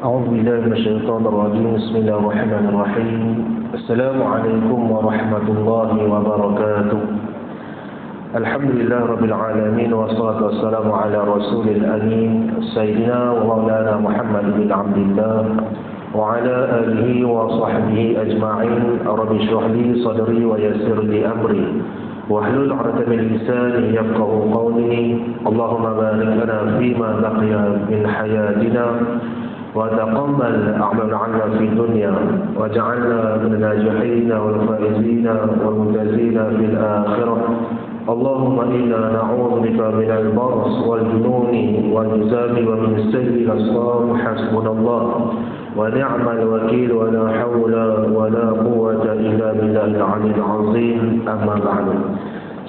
أعوذ بالله من الشيطان الرجيم. بسم الله الرحمن الرحيم. السلام عليكم ورحمة الله وبركاته. الحمد لله رب العالمين، والصلاة والسلام على رسول الأمين سيدنا ومولانا محمد بن عبد الله وعلى آله وصحبه أجمعين. رب اشرح لي صدري ويسر لي أمري واحلل عقدة من لساني يفقهوا قولي. اللهم بارك لنا فيما بقي من حياتنا وتقبل أعمال عنا في الدنيا واجعلنا من الناجحين والفائزين والممتازين في الآخرة. اللهم إنا نعوذ بك من البرص والجنون والجذام ومن سيء الأسقام. حسبنا الله ونعم الوكيل ولا حول ولا قوة إلا بالله العلي العظيم. أما بعد.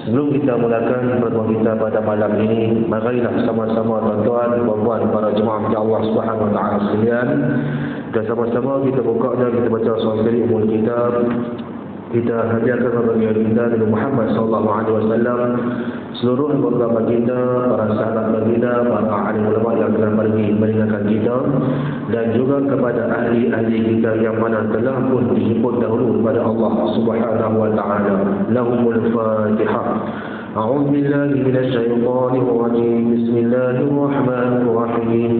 Sebelum kita mulakan pertemuan kita pada malam ini, marilah sama-sama tuan-tuan dan puan-puan para jemaah Allah Subhanahu wa taala sekalian, dan sama-sama kita bukanya, kita baca surah dari umul kitab. Kita hadiahkan bagi baginda Nabi Muhammad sallallahu alaihi wasallam, seluruh keluarga baginda, para sahabat baginda, para alim ulama yang telah pergi meninggalkan kita, dan juga kepada ahli-ahli kita yang mana telah pun dijemput dahulu kepada Allah Subhanahu wa taala. Lahumul Fatihah. أعوذ بالله من الشيطان الرجيم. بسم الله الرحمن الرحيم.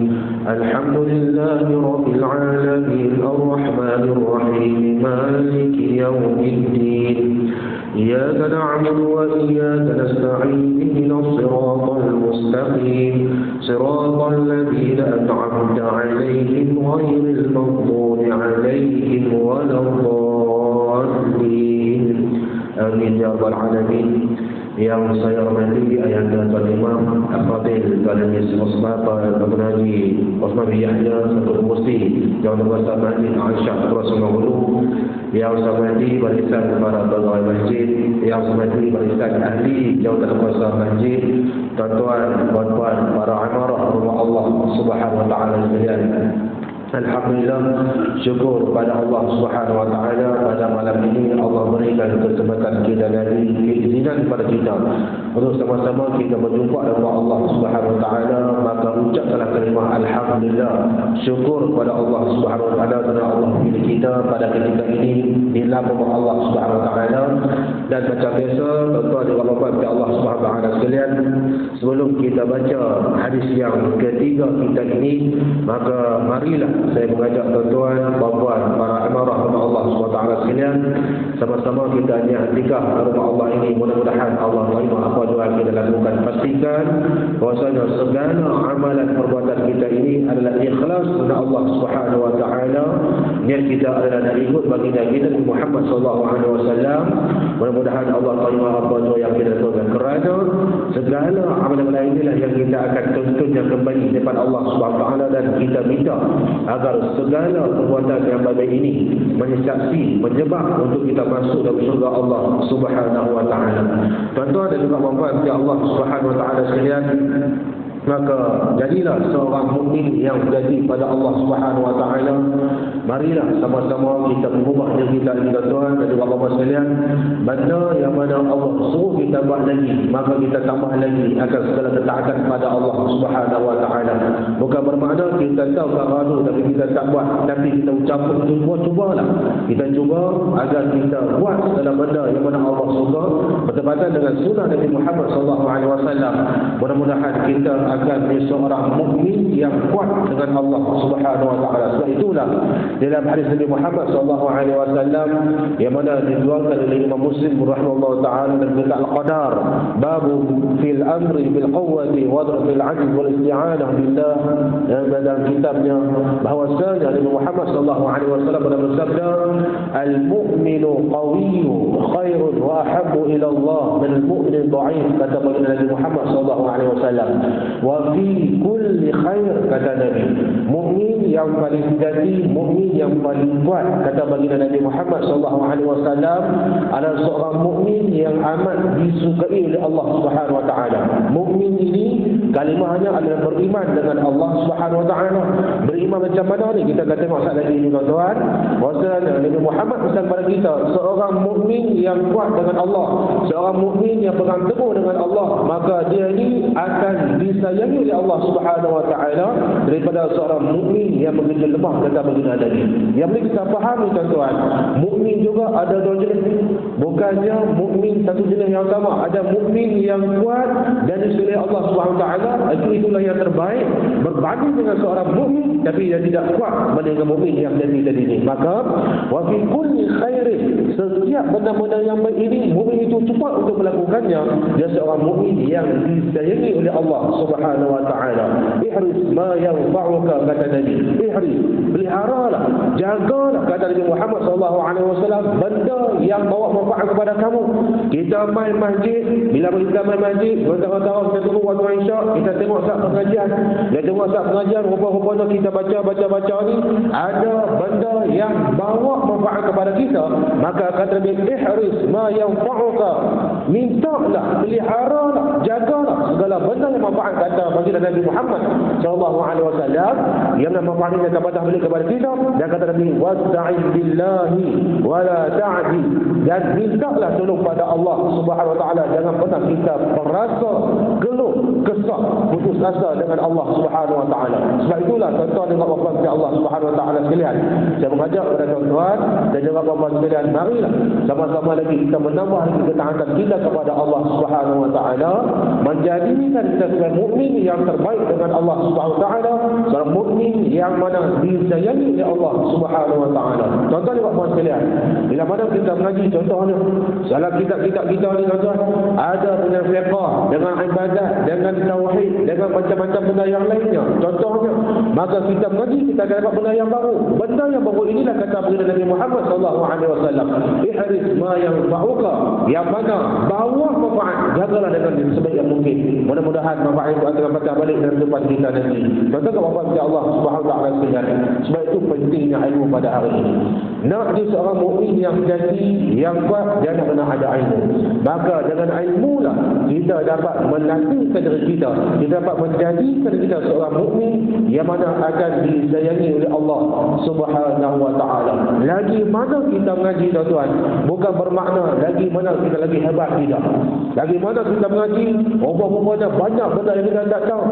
الحمد لله رب العالمين الرحمن الرحيم مالك يوم الدين إياك نعبد وإياك نستعين اهدنا الصراط المستقيم صراط الذين أنعمت عليهم غير المغضوب عليهم ولا الضالين آمين يا رب العالمين. Yang saya hormati Ayahanda Tuan Imam Al-Fadil Tuan Haji Osman Tuan Haji Osman bin Yahya Satu Musti, Yang Tuan Haji Aisyah Rasulullah Hulu, yang saya hormati barisan para pegawai masjid, yang saya hormati barisan ahli jawatan kuasa masjid, tuan-tuan, puan-puan, para amarah rumah Allah Subhanahu wa taala sekalian. Alhamdulillah, syukur kepada Allah Subhanahu wa taala pada malam ini Allah berikan kesempatan kita dari keizinan kepada kita untuk sama-sama kita berjumpa dengan Allah Subhanahu wa taala. Maka ucapkanlah kalimah alhamdulillah, syukur kepada Allah Subhanahu wa taala kerana Allah pilih kita pada ketika ini di dalam rumah Allah Subhanahu wa taala. Dan macam biasa, tuan-tuan dan puan-puan Allah Subhanahu wa taala sekalian, sebelum kita baca hadis yang ketiga kita ini, maka marilah saya mengajak tuan-tuan, puan-puan, para amarah rumah Allah SWT sekalian, sama-sama kita nikah rumah Allah ini. Mudah-mudahan Allah terima apa doa kita lakukan. Pastikan bahwasanya segala amalan perbuatan kita ini adalah ikhlas kepada Allah Subhanahu wa taala. Niat kita adalah nak ikut baginda kita Muhammad sallallahu alaihi wasallam. Mudah-mudahan Allah terima apa doa yang kita lakukan, kerana segala amalan inilah yang kita akan tuntutnya kembali depan Allah Subhanahu wa taala, dan kita minta agar segala perbuatan yang baik ini menyaksi, menyebab untuk kita masuk dalam surga Allah Subhanahu wa taala. Tuan-tuan dan juga puan-puan Allah Subhanahu wa taala sekalian, maka jadilah seorang mukmin yang jadi pada Allah Subhanahu wa taala. Marilah sama-sama kita mengubah diri kita ini, tuan dan juga puan-puan sekalian. Benda yang mana Allah suruh kita buat lagi, maka kita tambah lagi akan segala ketaatan kepada Allah Subhanahu wa taala. Bukan bermakna kita tahu kalau tapi kita tak buat, tapi kita ucap cubalah. Kita cuba agar kita buat segala benda yang mana Allah suka bertepatan dengan sunnah Nabi Muhammad sallallahu alaihi wasallam. Mudah-mudahan kita akan menjadi seorang mukmin yang kuat dengan Allah Subhanahu wa taala. Sebab itulah dalam hadis Nabi Muhammad sallallahu alaihi wasallam yang mana diriwayatkan oleh Imam Muslim rahimahullah taala dalam kitab Al-Qadar, babu fil amri bil quwwati wa fil 'ajz wal isti'anah billah, dalam kitabnya bahwasanya Nabi Muhammad sallallahu alaihi wasallam bersabda, al-mu'minu qawiyyu khairun wa ahabbu ila Allah min al-mu'min dha'if, kata Nabi Muhammad sallallahu alaihi wasallam. Wa fi kulli khair, kata Nabi, mukmin yang paling sejati, mukmin yang paling kuat, kata baginda Nabi Muhammad sallallahu alaihi wasallam, adalah seorang mukmin yang amat disukai oleh Allah Subhanahu wa taala. Mukmin ini Kalimahnya adalah beriman dengan Allah Subhanahu Wa Taala. Beriman macam mana ni? Kita akan tengok sekali lagi ni tuan-tuan. Bahawasanya Nabi Muhammad pesan kepada kita, seorang mukmin yang kuat dengan Allah, seorang mukmin yang pegang teguh dengan Allah, maka dia ni akan disayangi oleh Allah Subhanahu Wa Taala daripada seorang mukmin yang bekerja lemah kata baginda Nabi. Yang boleh kita fahami tuan-tuan, mukmin juga ada dua jenis. Bukannya mukmin satu jenis yang sama. Ada mukmin yang kuat dan disulih Allah Subhanahu Wa Taala, itulah yang terbaik berbanding dengan seorang mukmin tapi dia tidak kuat berbanding dengan mukmin yang jadi ini. Maka wa fi kulli khairin, setiap benda-benda yang baik ini mukmin itu cepat untuk melakukannya. Dia seorang mukmin yang disayangi oleh Allah Subhanahu Wa Taala. Ihris ma yanfa'uka, kata Nabi. Ihris, peliharalah, jagalah, kata Nabi Muhammad sallallahu alaihi wasallam, benda yang bawa manfaat kepada kamu. Kita main masjid, bila kita main masjid, tengah-tengah kita tunggu waktu Isyak, kita tengok saat pengajian. Kita tengok saat pengajian, rupa-rupanya kita baca ni ada benda yang bawa manfaat kepada kita. Maka kata Nabi, ihris ma yanfa'uka, mintalah, peliharalah, jagalah segala benda yang manfaat, kata baginda Nabi Muhammad sallallahu alaihi wasallam, yang manfaat ini akan datang balik kepada kita. Dan kata Nabi, wasta'in billahi wala ta'di, dan mintalah tolong pada Allah Subhanahu Wa Taala. Jangan pernah kita merasa geluh, kesal, putus asa dengan Allah Subhanahu Wa Taala. Sebab itulah tuan-tuan dan puan-puan Allah Subhanahu Wa Taala sekalian, saya mengajak kepada tuan-tuan dan juga puan-puan sekalian, marilah sama-sama lagi kita menambah lagi ketaatan kita kepada Allah Subhanahu Wa Taala, menjadikan kita sebagai mukmin yang terbaik dengan Allah Subhanahu Wa Taala, seorang mukmin yang mana disayangi oleh Allah Subhanahu Wa Taala. Tuan-tuan dan puan-puan sekalian, bila mana kita mengaji, contohnya dalam kitab-kitab kita ni tuan-tuan, ada dengan fiqh, dengan ibadat, dengan tauhid, dengan macam-macam benda yang lainnya. Contohnya, maka kita mengaji, kita akan dapat benda yang baru. Benda yang baru inilah kata baginda Nabi Muhammad sallallahu alaihi wasallam, ihris ma yanfa'uka, yang mana bawa manfaat, jagalah dengan sebaik yang mungkin. Mudah-mudahan manfaat itu akan patah balik dalam kehidupan kita nanti. Tuan-tuan dan puan-puan Allah Subhanahu Wa Taala sekalian, sebab itu pentingnya ilmu pada hari ini. Nak jadi seorang mukmin yang sejati, yang kuat, dia nak kena ada ilmu. Maka dengan ilmu lah kita dapat melatihkan diri kita, kita dapat menjadikan kita seorang mukmin yang mana akan disayangi oleh Allah Subhanahu Wa Taala. Lagi mana kita mengaji tuan-tuan, bukan bermakna lagi mana kita lagi hebat, tidak. Lagi mana kita mengaji, rupa-rupanya banyak benda yang kita tak tahu.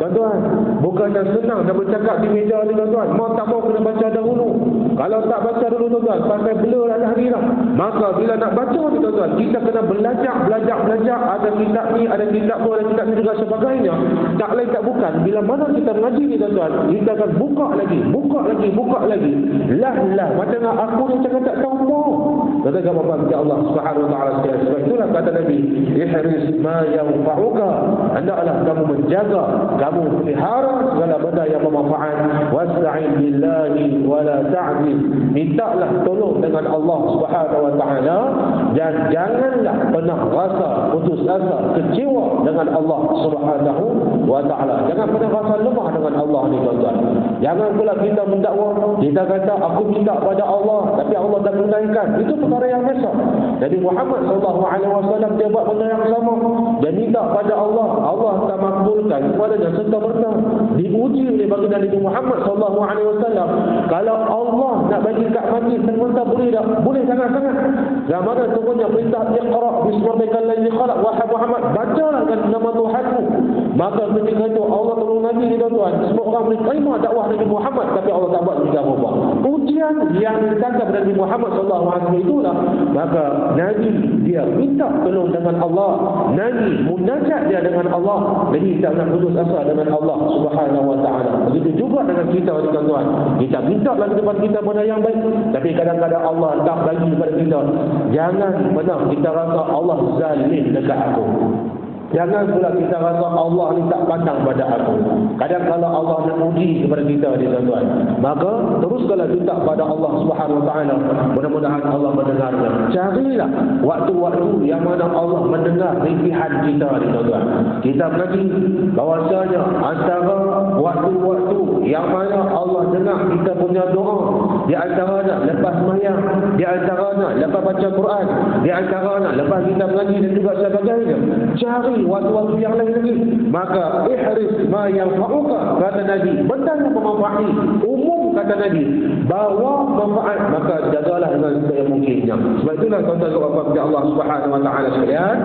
Tuan-tuan, bukan senang nak bercakap di meja ni tuan-tuan. Mau tak mau kena baca dahulu. Kalau tak baca dulu tuan-tuan, sampai blur lah hari lah. Maka bila nak baca ni tuan-tuan, kita kena belajar. Ada kitab ni, ada kitab tu, ada kitab ni juga sebagainya. Tak lain tak bukan, bila mana kita mengaji ni tuan-tuan, kita akan buka lagi. Lah, macam aku ni cakap tak tahu pun. Kata bapak Allah Subhanahu Wa Taala sekalian. Sebab itulah kata Nabi, ihris ma yanfa'uka, hendaklah kamu menjaga, kamu pelihara segala benda yang bermanfaat. Wasta'in billahi wala ta'di, mintalah tolong dengan Allah Subhanahu Wa Taala, dan janganlah pernah rasa putus asa, kecewa dengan Allah Subhanahu Wa Taala. Jangan pernah rasa lemah dengan Allah ni tuan-tuan. Jangan pula kita mendakwa, kita kata aku minta pada Allah tapi Allah tak menunaikan. Itu perkara yang biasa. Jadi Muhammad sallallahu alaihi wasallam dia buat benda yang sama. Dia minta pada Allah, Allah tak makbulkan kepadanya serta-merta. Diuji oleh baginda Nabi Muhammad sallallahu alaihi wasallam. Kalau Allah nak bagi kat mati serta boleh tak? Boleh sangat-sangat. Zaman turunnya perintah Iqra bismi rabbikal ladzi khalaq, wahai Muhammad, bacalah dengan nama Tuhanmu. Maka ketika itu Allah tolong Nabi ni tuan-tuan. Semua orang boleh terima dakwah Nabi Muhammad, tapi Allah tak buat juga apa. Ujian yang ditangkap dari Nabi Muhammad sallallahu alaihi wasallam itulah. Maka Nabi dia minta tolong dengan Allah, Nabi munajat dia dengan Allah. Jadi tak nak putus asa dengan Allah Subhanahu Wa Taala. Begitu juga dengan kita tuan-tuan. Kita minta lagi depan kita benda yang baik, tapi kadang-kadang Allah tak bagi kepada kita. Jangan pernah kita rasa Allah zalim dekat aku. Jangan pula kita rasa Allah ni tak pandang pada aku. Kadang-kadang Allah nak uji kepada kita ni tuan-tuan. Maka teruskanlah minta pada Allah Subhanahu Wa Taala. Mudah-mudahan Allah mendengarnya. Carilah waktu-waktu yang mana Allah mendengar rintihan kita ni tuan-tuan. Kita mengaji bahawasanya antara waktu-waktu yang mana Allah dengar kita punya doa, di antaranya lepas sembahyang, di antaranya lepas baca Quran, di antaranya lepas kita mengaji dan juga sebagainya. Cari lagi, waktu-waktu yang lain lagi. Maka ihris ma yanfa'uka, kata Nabi, benda yang bermanfaat, umum kata Nabi, bawa manfaat, maka jagalah dengan sebaik mungkinnya. Sebab itulah tuan-tuan dan Allah Subhanahu wa taala sekalian,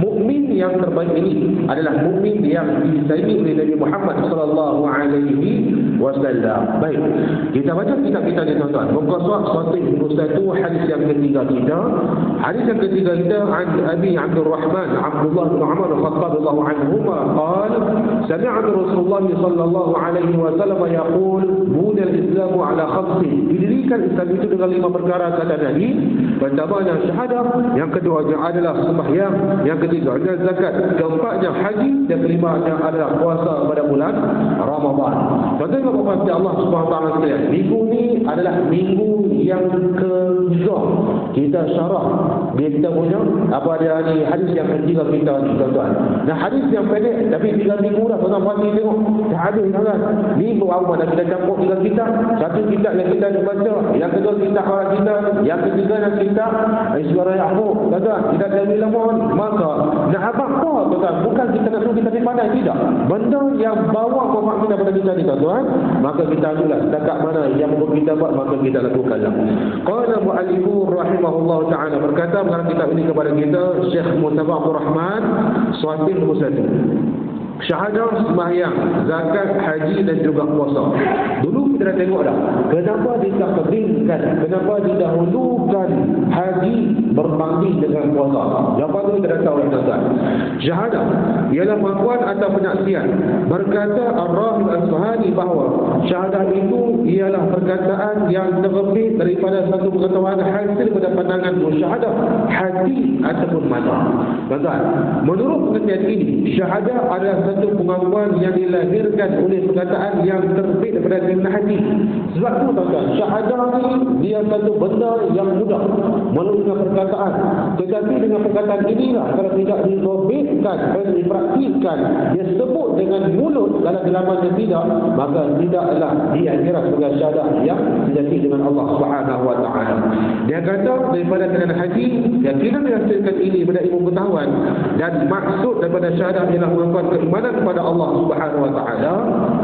mukmin yang terbaik ini adalah mukmin yang disayangi oleh Nabi Muhammad sallallahu alaihi wasallam. Baik, kita baca kitab-kitab ni tuan-tuan. Muka surat 121 hadis yang ketiga kita. Hadis yang ketiga kita an Abi Abdurrahman Abdullah bin Umar radhiyallahu anhuma qala sami'tu Rasulullah sallallahu alaihi wasallam yaqul buniyal Islamu ala khamsin. Didirikan Islam itu dengan 5 perkara kata Nabi. Pertamanya syahadah, yang keduanya adalah sembahyang, yang ketiga adalah zakat, keempatnya haji, dan kelimanya adalah puasa pada bulan Ramadan. Tuan-tuan kepada Allah Subhanahu wa taala sekalian, minggu ni adalah minggu yang ketiga kita syarah dia kita punya apa dia ni hadis yang ketiga kita ni tuan-tuan. Nah, hadis yang pendek tapi 3 minggu dah tuan-tuan pasti tengok dah habis kan. Ni berapa dah kita campur 3 kitab. Satu kitab yang kita baca, yang kedua kitab orang kita, yang ketiga yang kitab Surah Yaqub. Tuan-tuan, kita Jamil Lamon. Maka nak apa tuan-tuan? Bukan kita nak suruh kita pandai, tidak. Benda yang bawa manfaat kita pada kita ni tuan-tuan, maka kita ambillah setakat mana yang perlu kita buat, maka kita lakukanlah. Qala mu'allifu rahimahullah ta'ala, berkata mengarang kitab ini kepada kita Syekh Mustafa Abdul Rahman Suhaib Musadi. Syahadah, sembahyang, zakat, haji dan juga puasa. Dulu kita dah tengok dah kenapa ditakdirkan, kenapa didahulukan haji berbanding dengan puasa. Lepas tu kita dah tahu tuan-tuan. Syahadah ialah pengakuan atau penyaksian. Berkata Ar-Rahib Al-Asfahani bahawa syahadah itu ialah perkataan yang terbit daripada satu pengetahuan hasil pada pandangan musyahadah hati ataupun mata. Tuan-tuan, menurut pengertian ini, syahadah adalah satu pengakuan yang dilahirkan oleh perkataan yang terbit daripada keinginan hati. Sebab tu tuan-tuan, syahadah ni dia satu benda yang mudah melalui perkataan. Tetapi dengan perkataan inilah kalau tidak dirobekkan, dipraktikkan, dia sebut dengan mulut dalam gelamannya tidak, maka tidaklah dianggap sebagai syahadah yang sejati dengan Allah Subhanahu wa taala. Dia kata daripada keinginan hati, keyakinan dihasilkan ini pada ilmu pengetahuan, dan maksud daripada syahadah ialah mengakuan keimanan kepada Allah Subhanahu wa taala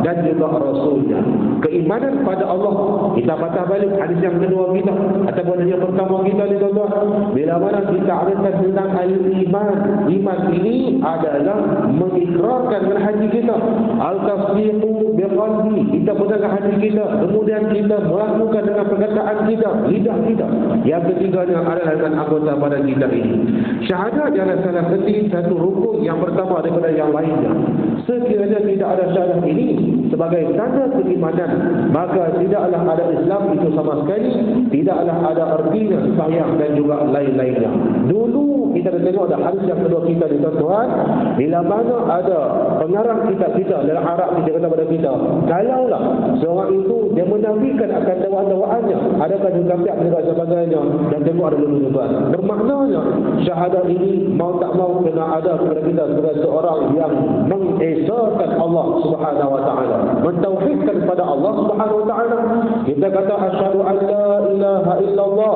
dan juga rasulnya. Keimanan pada Allah, kita patah balik hadis yang kedua kita ataupun yang pertama kita ni tuan-tuan. Bila mana kita arifkan tentang al-iman, iman ini adalah mengikrarkan dengan hati kita, al-tasdiqu biqalbi, kita benarkan hati kita, kemudian kita melakukan dengan perkataan kita, lidah kita. Yang ketiganya adalah dengan anggota badan kita ini. Syahadat adalah salah satu rukun yang pertama daripada yang lainnya. Sekiranya tidak ada syahadat ini sebagai tanda keimanan, maka tidaklah ada Islam itu sama sekali, tidaklah ada artinya sembahyang dan juga lain-lainnya. Dulu kita dah tengok dah hadis yang kedua kita ni tuan-tuan, bila mana ada pengarang kitab kita dalam Arab kita kata pada kita, kalaulah seorang itu dia menafikan akan dakwaan-dakwaannya, adakah dia kafir dan sebagainya, dan tengok ada dulu tuan. Bermaknanya syahadat ini mau tak mau kena ada kepada kita sebagai seorang yang mengesahkan Allah Subhanahu wa taala, mentauhidkan kepada Allah Subhanahu wa taala. Kita kata asyhadu an la ilaha illallah,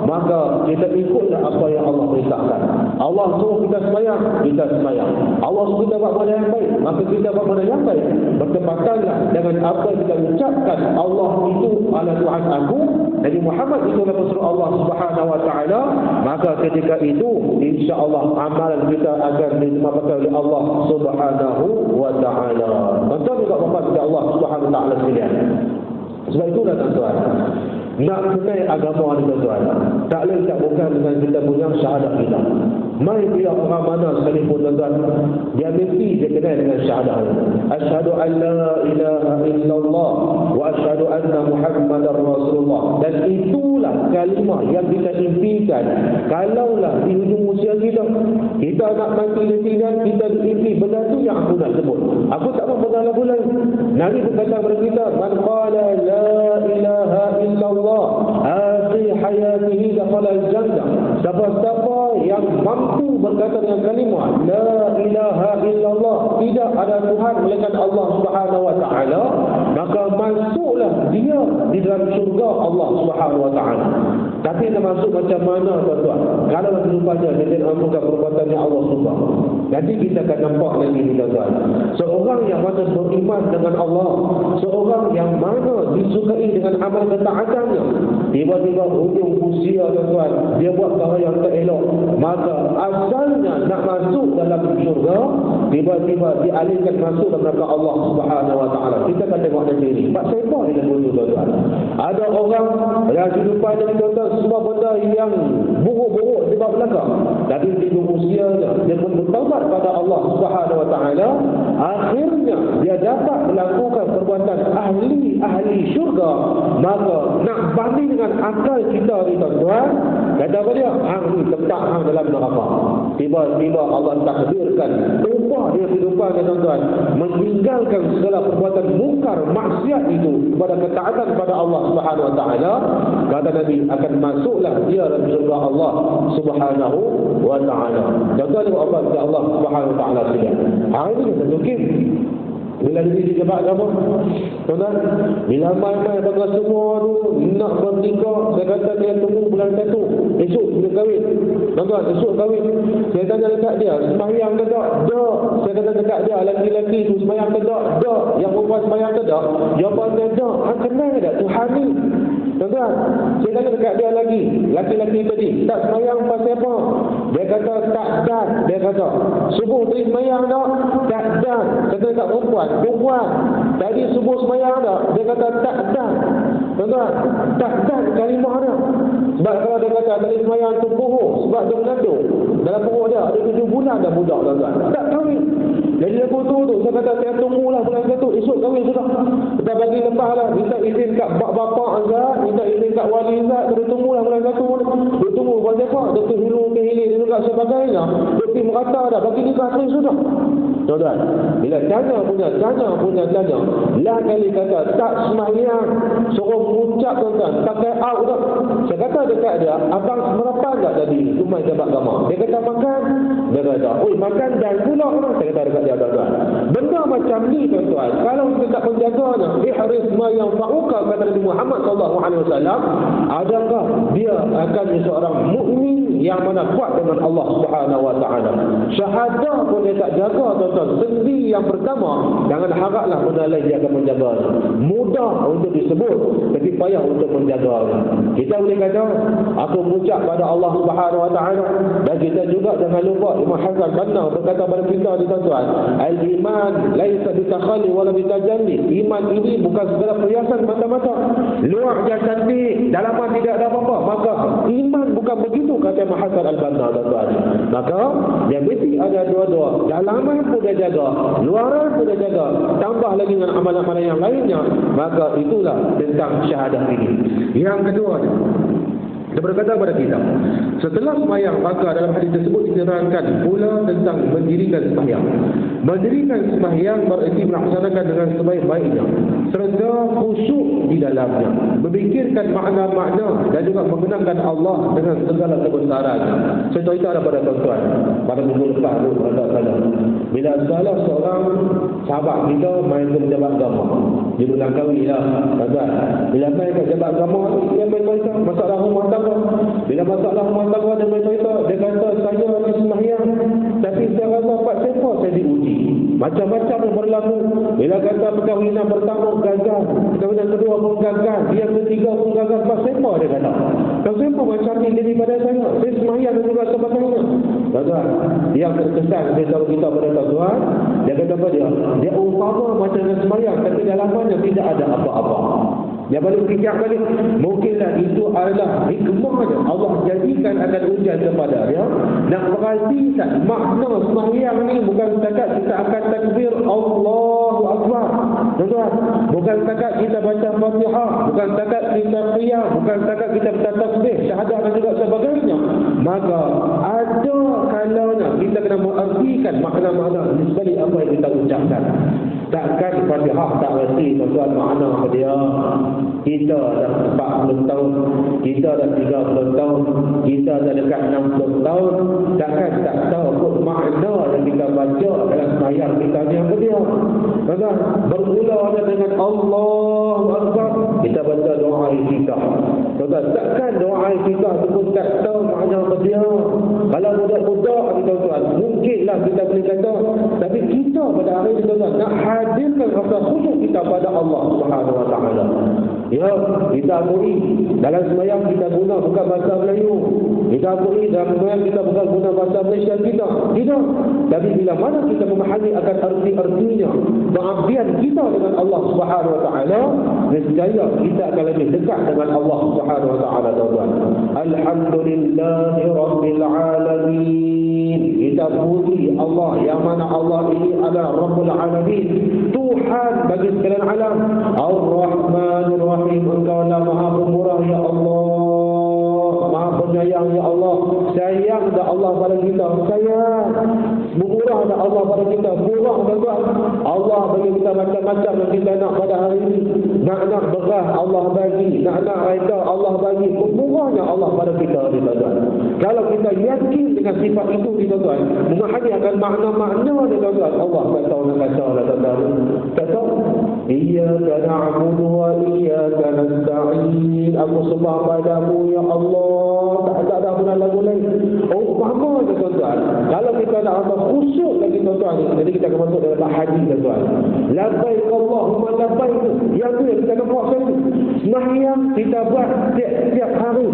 maka kita ikutlah apa yang Allah perintahkan. Allah suruh kita sembahyang, kita sembahyang. Allah suruh kita buat benda yang baik, maka kita buat benda yang baik. Bertepatanlah dengan apa yang kita ucapkan, Allah itu adalah Tuhan aku, Nabi Muhammad itu adalah Rasul Allah Subhanahu wa taala, maka ketika itu insya-Allah amalan kita akan diterima oleh Allah Subhanahu wa taala. Tuan-tuan juga bapak kepada Allah Subhanahu wa taala sekalian. Sebab itulah tuan-tuan, nak kenal agama ni tuan-tuan, tak lain tak bukan dengan kita punya syahadat kita. Mai bila orang mana sekalipun tuan-tuan, dia mesti dia kenal dengan syahadat. Asyhadu an la ilaha illallah wa asyhadu anna Muhammadar Rasulullah. Dan itulah kalimah yang kita impikan. Kalaulah di hujung usia kita nak mati dan kita diimpi benda tu yang aku nak sebut. Aku tak mahu benda lain. Nabi berkata kepada kita, man qala la ilaha illallah akhir hayatihi dakhala al-jannah. Siapa-siapa yang mampu berkata dengan kalimah la ilaha illallah, tidak ada Tuhan melainkan Allah Subhanahu wa taala, maka masuklah dia di dalam syurga Allah Subhanahu wa taala. Tapi termasuk macam mana tuan-tuan? Kalau rupanya dengan amalkan perbuatan yang Allah suka, nanti kita akan nampak lagi ni tuan-tuan. Seorang yang mana beriman dengan Allah, seorang yang mana disukai dengan amal ketaatannya, tiba-tiba hujung usia tuan-tuan, dia buat perkara yang tak elok, maka asalnya nak masuk dalam syurga, tiba-tiba dialihkan masuk dalam neraka Allah Subhanahu wa taala. Kita akan tengok nanti ni. Pak siapa dia dulu tuan-tuan? Ada orang yang kehidupan dia tuan-tuan semua benda yang buruk-buruk di belakang, tapi di usianya dia pun bertaubat pada Allah Subhanahu wa taala, akhirnya dia dapat melakukan perbuatan ahli syurga. Maka nak banding dengan akal kita ni tuan-tuan, kata apa dia? Hang ni letak hang dalam neraka. Tiba-tiba Allah takdirkan ubah dia kehidupan dia tuan-tuan, meninggalkan segala perbuatan mungkar maksiat itu kepada ketaatan pada Allah Subhanahu wa taala. Kata Nabi, akan masuklah dia dalam syurga Allah Subhanahu wa taala. Contoh apa Allah Subhanahu wa taala sekalian. Hari ini kita mungkin bila diri jemaah agama, tuan-tuan, bila mai-mai bangga semua tu nak bernikah, saya kata dia tunggu bulan 1, esok dia kahwin. Tuan-tuan, esok kahwin. Saya tanya dekat dia, sembahyang ke tak? Tak. Saya kata dekat dia, lelaki-lelaki tu sembahyang ke tak? Tak. Yang perempuan sembahyang ke tak? Jawapan dia tak. Hang kenal ke tak Tuhan ni? Tuan-tuan, saya tanya dekat dia lagi, lelaki-lelaki tadi, tak sembahyang pasal apa? Dia kata tak dan. Dia kata, subuh tadi sembahyang tak? Tak dan. Kata dekat perempuan tadi subuh sembahyang tak? Dia kata tak dan. Tuan-tuan, tak dan kalimah dia. Sebab kalau dia kata tadi sembahyang tu bohong, sebab dia mengandung dalam perut dia ada 7 bulan dah budak tuan-tuan, tak kahwin. Jadi dia kotor tu, saya kata saya tunggulah bulan 1, esok kahwin sudah. Kita bagi lepas lah, minta izin kat bapak Azad, minta izin kat wali Azad, kita tunggulah bulan 1. Dia tunggu bulan siapa? Dia tu hilu ke hilir dia juga sebagainya. Dia pergi merata dah, bagi nikah kahwin sudah. Tuan-tuan, bila tanya punya lah kali kata tak sembahyang, suruh mengucap tuan-tuan, pakai out dah. Saya kata dekat dia, abang semerapan tak tadi rumah jabat agama? Dia kata makan. Dia kata, oi makan dan pula. Saya kata dekat dia tuan-tuan, benda macam ni tuan-tuan, kalau kita tak menjaganya, ihris ma yanfa'uka, kata Nabi Muhammad SAW, adakah dia akan menjadi seorang mukmin yang mana kuat dengan Allah Subhanahu wa taala. Syahadah pun dia tak jaga tuan-tuan, sendi yang pertama, jangan haraplah benda lain dia akan menjaga. Mudah untuk disebut, tapi payah untuk menjaga. Kita boleh kata aku mengucap pada Allah Subhanahu wa taala, dan kita juga jangan lupa Imam Hasan Banna berkata pada kita di tuan-tuan, al-iman laisa bitakhalli wala bitajalli. Iman ini bukan segala perhiasan mata-mata, luar dia cantik, dalaman tidak ada apa-apa. Maka iman bukan begitu kata Imam Hasan Al-Banna tuan-tuan. Maka dia mesti ada dua-dua, dalaman pun dia jaga, luaran pun dia jaga, tambah lagi dengan amalan-amalan yang lainnya. Maka itulah tentang syahadah ini. Yang kedua, dia berkata kepada kita, setelah sembahyang, maka dalam hadis tersebut diterangkan pula tentang mendirikan sembahyang. Mendirikan sembahyang berarti melaksanakan dengan sebaik-baiknya, serta khusyuk di dalamnya, memikirkan makna-makna dan juga mengenangkan Allah dengan segala kebesarannya. Saya cerita pada tuan-tuan pada minggu lepas tu, bila salah seorang sahabat kita main ke pejabat agama, dia bilang kahwin lah tuan-tuan. Bila main ke pejabat agama, dia main cerita masalah rumah tangga. Bila masalah rumah tangga dia main cerita, dia kata saya ni sembahyang, tapi saya rasa Pak siapa saya diuji. Macam-macam yang berlaku. Bila kata perkahwinan pertama gagal, perkahwinan kedua pun gagal, yang ketiga pun gagal. Pak siapa dia kata? Pak siapa macam ni daripada saya? Saya sembahyang dan juga sebagainya. Tuan-tuan, yang terkesan dia tahu kita pada tuan-tuan, dia kata apa dia? Dia umpama macam sembahyang, tapi dalamnya tidak ada apa-apa. Dia balik fikir balik, mungkinlah itu adalah hikmahnya Allah jadikan akan ujian kepada dia. Nak berarti tak makna sembahyang ni bukan setakat kita akan takbir Allahu Akbar, tuan-tuan, bukan setakat kita baca Fatihah, bukan setakat kita qiyam, bukan setakat kita bertasbih, syahadah dan juga sebagainya. Maka ada kalanya kita kena mengertikan makna-makna di sebalik apa yang kita ucapkan. Takkan Fatihah tak reti tuan-tuan makna dia. Kita dah 40 tahun, kita dah 30 tahun, kita dah dekat 60 tahun, takkan tak tahu pun makna yang kita baca dalam sembahyang kita ni apa dia. Tuan-tuan, bermula dengan Allahu Akbar, kita baca doa kita. Tuan-tuan, takkan doa kita tu pun tak tahu makna apa dia. Kalau budak-budak ni tuan-tuan, mungkinlah kita boleh kata, tapi kita pada hari ini tuan-tuan nak hadirkan rasa khusyuk kita pada Allah Subhanahu Wa Taala. Ya, kita akui dalam sembahyang kita guna bukan bahasa Melayu. Kita akui dalam sembahyang kita bukan guna bahasa Malaysia kita. Tidak. Tapi bila mana kita memahami akan arti-artinya, pengabdian kita dengan Allah Subhanahu Wa Taala, nescaya kita akan lebih dekat dengan Allah Subhanahu Wa Taala tuan-tuan. Alhamdulillahi Rabbil Alamin. Kita puji Allah yang mana Allah ini adalah Rabbul Alamin, Tuhan bagi sekalian alam. Ar-Rahmanur Rahim, Engkaulah Maha Pemurah ya Allah, Maha Penyayang ya Allah. Sayang dah Allah pada kita, sayang. Murah dah Allah pada kita, murah tuan-tuan. Allah bagi kita macam-macam yang kita nak pada hari ini. Nak berah Allah bagi, nak reda Allah bagi. Murahnya Allah pada kita ni tuan-tuan. Kalau kita yakin dengan sifat itu ni tuan-tuan, memahami akan makna-makna ni tuan-tuan, Allah tak tahu nak kata lah tuan-tuan. Tak tahu. Iyyaka na'budu wa iyyaka nasta'in. Aku sembah padamu ya Allah. Tak ada guna lagu lain. Oh, faham ke tuan-tuan? Kalau kita nak rasa khusyuk lagi tuan-tuan, jadi kita akan masuk dalam haji tuan-tuan. Labbaik Allahumma labbaik. Yang tu yang kita nak buat sekali. Sembahyang kita buat tiap hari.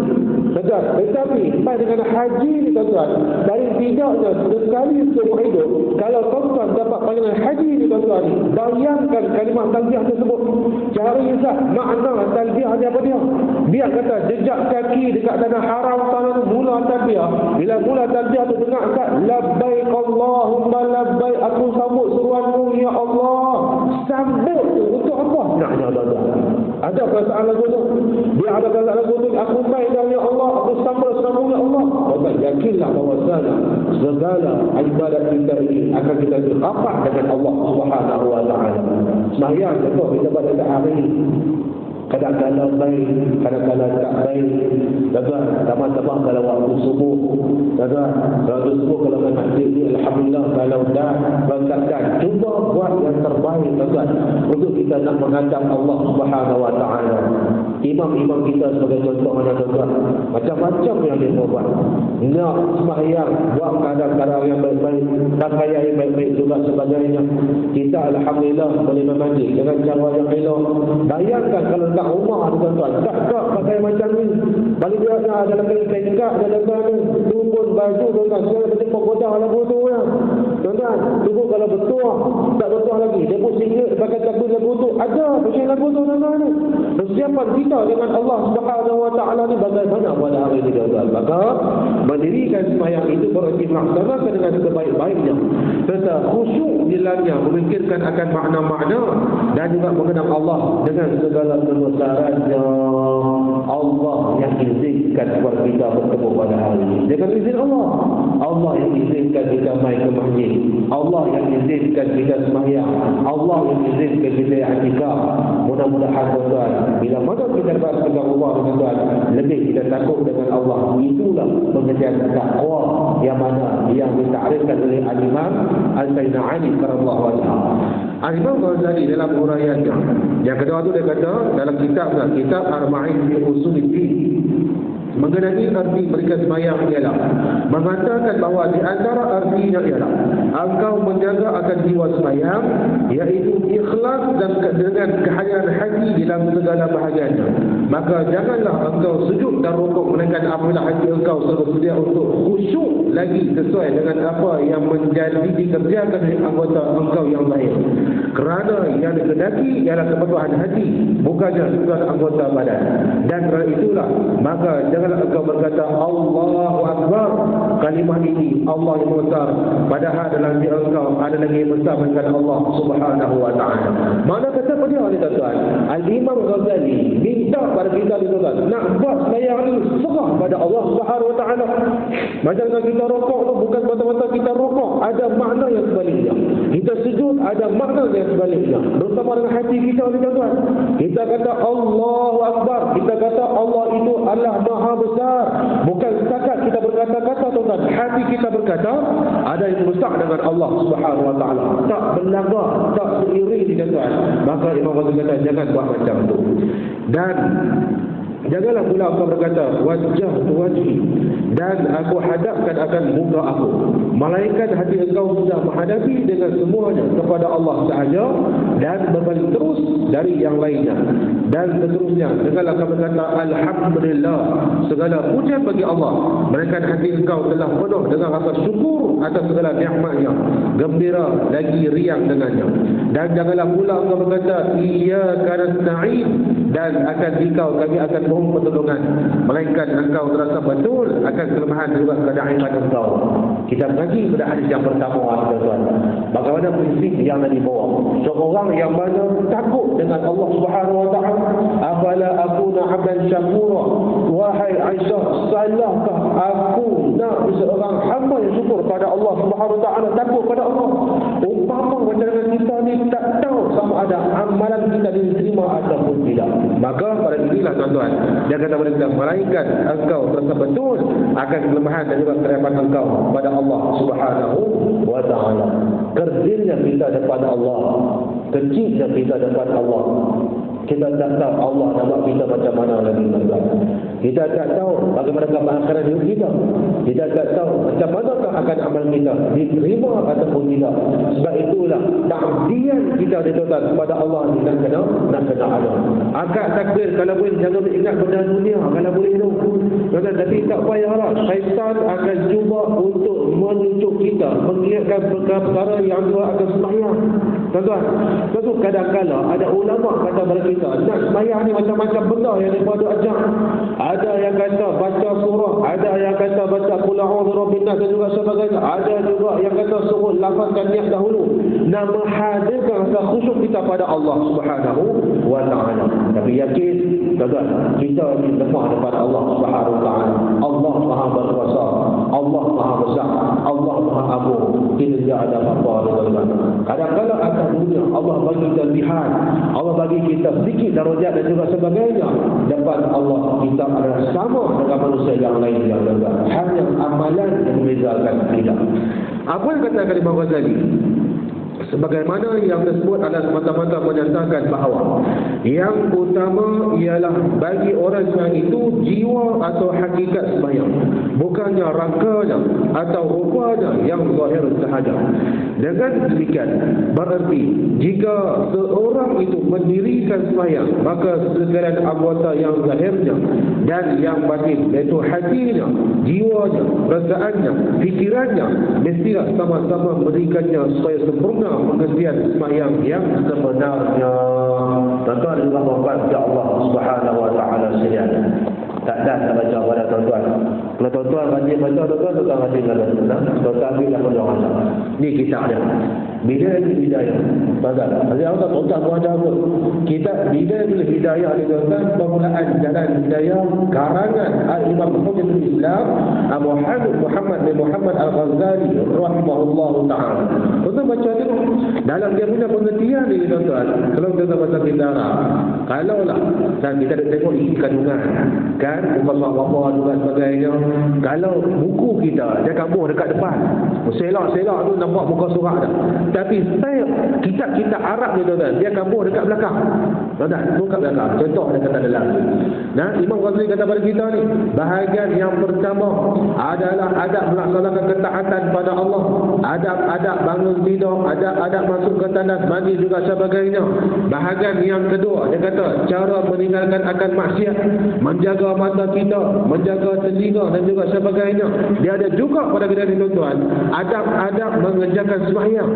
Tuan-tuan, tetapi lepas dengan haji ni tuan-tuan, dari tidaknya sekali seumur hidup, kalau tuan-tuan dapat panggilan haji ni tuan-tuan, bayangkan kalimah talbiyah tersebut. Cari Izzah, makna talbiyah dia apa dia? Biar kata jejak kaki dekat tanah haram, tanah tu mula talbiyah. Bila mula talbiyah tu dengar kat labbaik Allahumma labbaik, aku sambut seruanmu ya Allah. Sambut tu untuk apa? Naknya tuan-tuan. Ada perasaan lagu tu. Dia ada perasaan lagu tu, aku baik dah ya Allah, aku sambut seruanmu ya Allah. Tuan-tuan, yakinlah bahawasanya segala ibadat kita ini akan kita berrapat dengan Allah Subhanahu Wa Taala. Sembahyang betul kita pada hari ini. Kadang-kadang baik, kadang-kadang tak baik. Tuan-tuan, sama-sama kalau waktu subuh. Tuan-tuan, waktu subuh kalau nak masjid ni, alhamdulillah kalau dah bangsakan, cuba buat yang terbaik tuan-tuan untuk kita nak menghadap Allah Subhanahu Wa Taala. Imam-imam kita sebagai contoh mana tuan-tuan, macam-macam yang dia buat. Nak sembahyang, buat kadang-kadang yang baik-baik, pakaian yang baik-baik juga sebagainya. Kita alhamdulillah boleh memandik dengan cara yang elok. Bayangkan kalau kat rumah tuan-tuan, tak pakai macam ni. Balik dia ada dalam pengkat, dalam mana tumpun baju tuan-tuan, segala macam pokok lagu tu ya. Tuan-tuan, tunggu kalau betul, tak betul lagi. Dia pun singgit pakai takbir lagu tu. Ada pasal lagu tu tuan-tuan. Persiapan kita dengan Allah Subhanahu Wa Taala ni bagaimana pada hari ini tuan-tuan. Maka mendirikan sembahyang itu berarti melaksanakan dengan sebaik-baiknya. Serta khusyuk di dalamnya, memikirkan akan makna-makna dan juga mengenal Allah dengan segala kebesarannya. Allah yang izinkan kepada kita bertemu pada hari ini dengan izin Allah. Allah yang izinkan kita main ke masjid. Allah yang izinkan kita sembahyang. Allah yang izinkan kita i'tikaf. Mudah-mudahan tuan-tuan, bila mana kita dapat dengan Allah tuan-tuan, lebih kita takut dengan Allah. Itulah pengertian takwa yang mana yang ditakrifkan oleh Al-Imam Al-Sayyidina Ali radhiyallahu anhu. Al-Imam Ghazali dalam huraiannya yang kedua tu dia kata dalam kitab Arba'in fi Usuluddin, mengenai arti berikan sembahyang ialah mengatakan bahawa di antara artinya ialah engkau menjaga akan jiwa sembahyang, iaitu ikhlas dan dengan kehadiran hati dalam segala bahagiannya. Maka janganlah engkau sujud dan rukuk melainkan apabila hati engkau bersedia untuk khusyuk lagi sesuai dengan apa yang menjadi dikerjakan oleh anggota engkau yang lain. Kerana yang dikehendaki ialah kepatuhan hati, bukannya tujuan anggota badan. Dan kerana itulah maka janganlah engkau berkata Allahu Akbar, kalimah ini Allah yang besar, padahal dalam diri engkau ada lagi yang besar dengan Allah Subhanahu Wa Taala. Mana kata dia ni tuan-tuan? Al-Imam Ghazali minta pada kita tuan-tuan nak buat sembahyang ni serah pada pada Allah Subhanahu wa taala. Macam kita rokok tu bukan mata-mata kita rokok, ada makna yang sebaliknya. Kita sujud ada makna yang sebaliknya. Bersama dengan hati kita ni tuan-tuan. Kita kata Allahu Akbar, kita kata Allah itu Allah Maha Besar. Bukan setakat kita berkata-kata tuan-tuan, hati kita berkata ada yang besar dengan Allah Subhanahu wa taala. Tak berlagak, tak seiring tuan-tuan. Maka Imam Ghazali kata jangan buat macam tu. Dan janganlah pula kau berkata wajah tu wajhi, dan aku hadapkan akan muka aku, melainkan hati engkau sudah menghadapi dengan semuanya kepada Allah sahaja dan berbalik terus dari yang lainnya. Dan seterusnya, janganlah kau berkata alhamdulillah, segala pujian bagi Allah, melainkan hati engkau telah penuh dengan rasa syukur atas segala nikmatnya, gembira lagi riang dengannya. Dan janganlah pula engkau berkata iyyaka nasta'in, dan akan dikau kami akan mohon pertolongan, melainkan engkau terasa betul akan kelemahan dan keadaan engkau. Kita mengaji pada hadis yang pertama tuan-tuan, bagaimana prinsip yang ada dibawa seorang yang mana takut dengan Allah Subhanahu wa taala. Afala akuna 'abdan syakura, wahai Aisyah, salahkah aku nak seorang hamba yang syukur pada Allah Subhanahu wa taala, takut pada Allah. Umpama macam kita ni tak tahu sama ada amalan kita diterima ataupun tidak, maka pada inilah tuan-tuan dia kata kepada kita, melainkan engkau terasa betul akan kelemahan dan juga kerepan engkau pada Allah Subhanahu wa taala. Kerdilnya kita depan Allah, kecilnya kita depan Allah. Kita tak tahu Allah nak buat kita macam mana lagi tuan-tuan. Kita tak tahu bagaimana keakhiran hidup kita. Kita tak tahu macam manakah akan amal kita diterima ataupun tidak. Sebab itulah takdian kita tuan-tuan kepada Allah ni nak kena ada. Akad takbir kalau boleh jangan ingat benda dunia kalau boleh tu. Tuan-tuan, tapi tak payahlah. Syaitan akan cuba untuk menunjuk kita, mengingatkan perkara yang dua akan sembahyang. Tuan-tuan, lepas kadang-kadang ada ulama kata kepada kita, nak sembahyang ni macam-macam benda yang mereka ajak. Ada yang kata baca surah, ada yang kata baca qul a'udzu birabbin nas dan juga sebagainya. Ada juga yang kata suruh lafazkan niat dahulu. Nak menghadirkan rasa khusyuk kita pada Allah Subhanahu wa taala. Tapi yakin tuan-tuan, kita ni lemah depan Allah Subhanahu wa taala. Allah Maha berkuasa, Allah Maha besar, Allah Maha agung. Tidak ada apa-apa tuan-tuan. Kadang-kadang atas dunia Allah bagi kita lihat, Allah bagi kita sedikit darajat dan juga sebagainya. Depan Allah kita adalah sama dengan manusia yang lain yang lain. Hanya amalan yang membezakan kita. Apa yang katakan Imam Ghazali? Sebagaimana yang tersebut adalah semata-mata menyatakan bahawa yang utama ialah bagi orang yang itu jiwa atau hakikat sembahyang, bukannya rangkanya atau rupanya yang zahir sahaja. Dengan demikian berarti jika seorang itu mendirikan sembahyang, maka segala anggota yang zahirnya dan yang batin, iaitu hatinya, jiwanya, perasaannya, fikirannya, mestilah sama-sama memberikannya supaya sempurna pengertian sembahyang yang sebenarnya. Tuan-tuan juga mohon kepada Allah Subhanahu wa taala sekalian. Tak dah baca pada tuan-tuan. Kalau tuan-tuan rajin baca, tuan-tuan rajin baca. Tuan-tuan ambillah peluang anda. Ni kisah dia. Bidayah hidayah. Tuan-tuan, Allah tuan-tuan baca pun. Kita bidayah hidayah ni tuan-tuan, permulaan jalan hidayah karangan Al-Imam Hujjatul Islam Abu Hamid Muhammad bin Muhammad Al-Ghazali rahimahullah taala. Tuan-tuan baca ni dalam dia punya pengertian ni tuan-tuan. Kalau kita baca bidayah, kalaulah dan kita ada tengok isi kandungan kan, bukan apa juga sebagainya. Kalau buku kita dia kabuh dekat depan, selak-selak tu nampak muka surat dah. Tapi kitab kita Arab ni tuan-tuan, dia kabuh dekat belakang. Tuan-tuan, dekat belakang. Contoh dia kata dalam. Nah, Imam Ghazali kata pada kita ni, bahagian yang pertama adalah adab melaksanakan ketaatan pada Allah, adab-adab bangun tidur, adab-adab masuk ke tandas, mandi juga sebagainya. Bahagian yang kedua dia kata cara meninggalkan akan maksiat, menjaga mata kita, menjaga telinga dan juga sebagainya. Dia ada juga pada kita ni tuan-tuan, adab-adab mengerjakan sembahyang.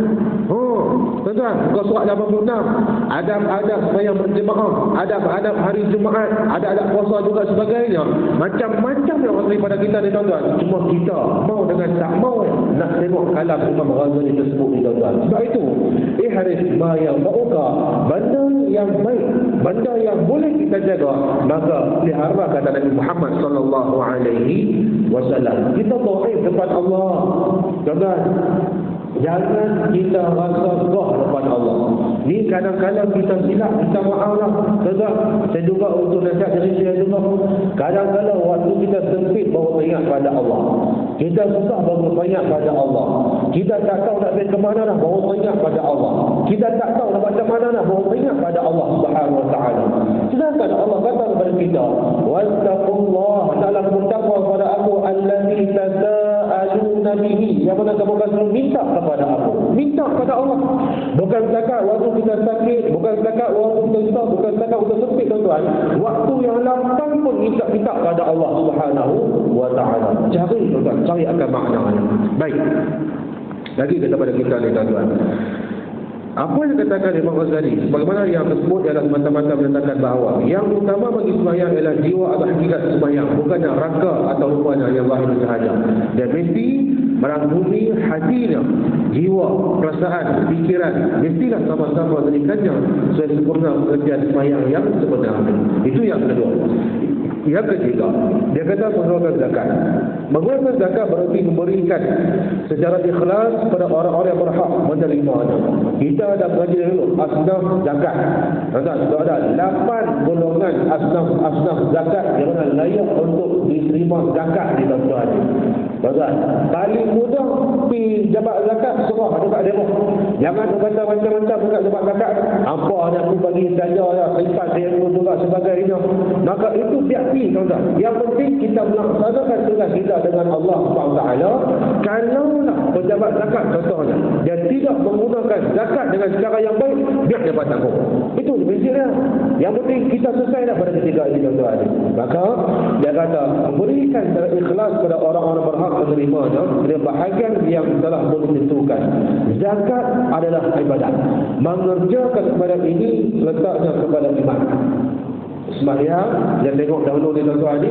Tuan-tuan, muka surat 86. Adab-adab sembahyang berjemaah, adab-adab hari Jumaat, adab-adab puasa juga sebagainya. Macam-macam yang Allah pada kita ni tuan-tuan. Cuma kita mau dengan tak mau nak tengok kalam Imam Ghazali tersebut ni tuan-tuan. Sebab itu, ihris ma yang ma'uka, benda yang baik, benda yang boleh kita jaga, maka pelihara kata Nabi Muhammad sallallahu alaihi wasallam. Kita taufik kepada Allah. Tuan-tuan, jangan kita rasa gah depan Allah. Ni kadang-kadang kita silap, kita maaflah. Tuan-tuan, saya juga untuk nasihat dari saya juga. Kadang-kadang waktu kita sempit baru teringat pada Allah. Kita susah baru teringat pada Allah. Kita tak tahu nak pergi ke mana dah baru teringat pada Allah. Kita tak tahu nak macam mana dah baru teringat pada Allah Subhanahu wa taala. Sedangkan Allah kata kepada kita, "Wattaqullah", dalam bertakwa kepada aku, allazi tasaaluna bihi, yang mana kamu akan minta kepada aku. Minta kepada Allah. Bukan setakat waktu kita sakit, bukan setakat waktu kita susah, bukan setakat waktu sempit tuan-tuan. Waktu yang lapang pun minta kepada Allah Subhanahu wa taala. Cari tuan-tuan, cari akan maknanya. Baik. Lagi kepada kita ni tuan-tuan. Apa yang dikatakan Imam Ghazali, sebagaimana yang tersebut adalah semata-mata menyatakan bahawa yang utama bagi sembahyang ialah jiwa atau hakikat sembahyang, bukannya raka atau rupanya yang zahir sahaja. Dan mesti merangkumi hatinya, jiwa, perasaan, fikiran, mestilah sama-sama berikannya sesuai sempurna pekerjaan sembahyang yang sebenarnya. Itu yang kedua. Yang ketiga, dia kata mengeluarkan zakat. Mengeluarkan zakat berarti memberikan secara ikhlas kepada orang-orang yang berhak menerimanya. Kita ada belajar dulu asnaf zakat. Itu ada 8 golongan asnaf zakat yang layak untuk diterima zakat di tuan-tuan. Tuan-tuan, paling mudah pergi jabat zakat, serah dekat demo. Jangan berkata macam-macam dekat jabat zakat. Apa ada aku bagi saja lah, simpan demo juga sebagainya. Maka itu biar tuan-tuan. Yang penting kita melaksanakan tugas kita dengan Allah SWT. Kalaulah pejabat zakat contohnya, dia tidak menggunakan zakat dengan cara yang baik, biar dia dapat tanggung. Itu prinsipnya. Yang penting kita selesai dah pada ketiga ini tuan-tuan. Maka dia kata memberikan secara ikhlas kepada orang-orang berhak menerimanya dari bahagian yang telah boleh ditentukan. Zakat adalah ibadat. Mengerjakan kepada ini letaknya kepada iman. Sembahyang, yang tengok dahulu ni tuan-tuan ni,